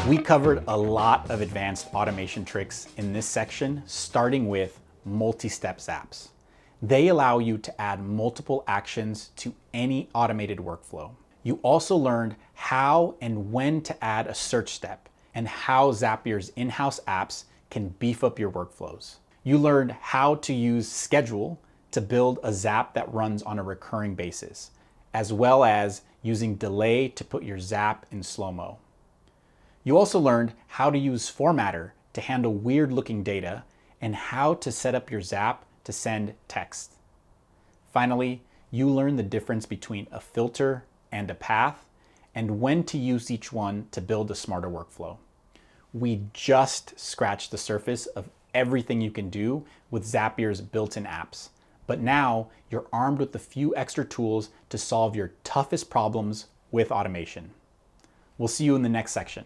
We covered a lot of advanced automation tricks in this section, starting with multi-step Zaps. They allow you to add multiple actions to any automated workflow. You also learned how and when to add a search step and how Zapier's in-house apps can beef up your workflows. You learned how to use Schedule to build a Zap that runs on a recurring basis, as well as using Delay to put your Zap in slow-mo. You also learned how to use Formatter to handle weird-looking data and how to set up your Zap to send text. Finally, you learned the difference between a filter and a path and when to use each one to build a smarter workflow. We just scratched the surface of everything you can do with Zapier's built-in apps. But now you're armed with a few extra tools to solve your toughest problems with automation. We'll see you in the next section.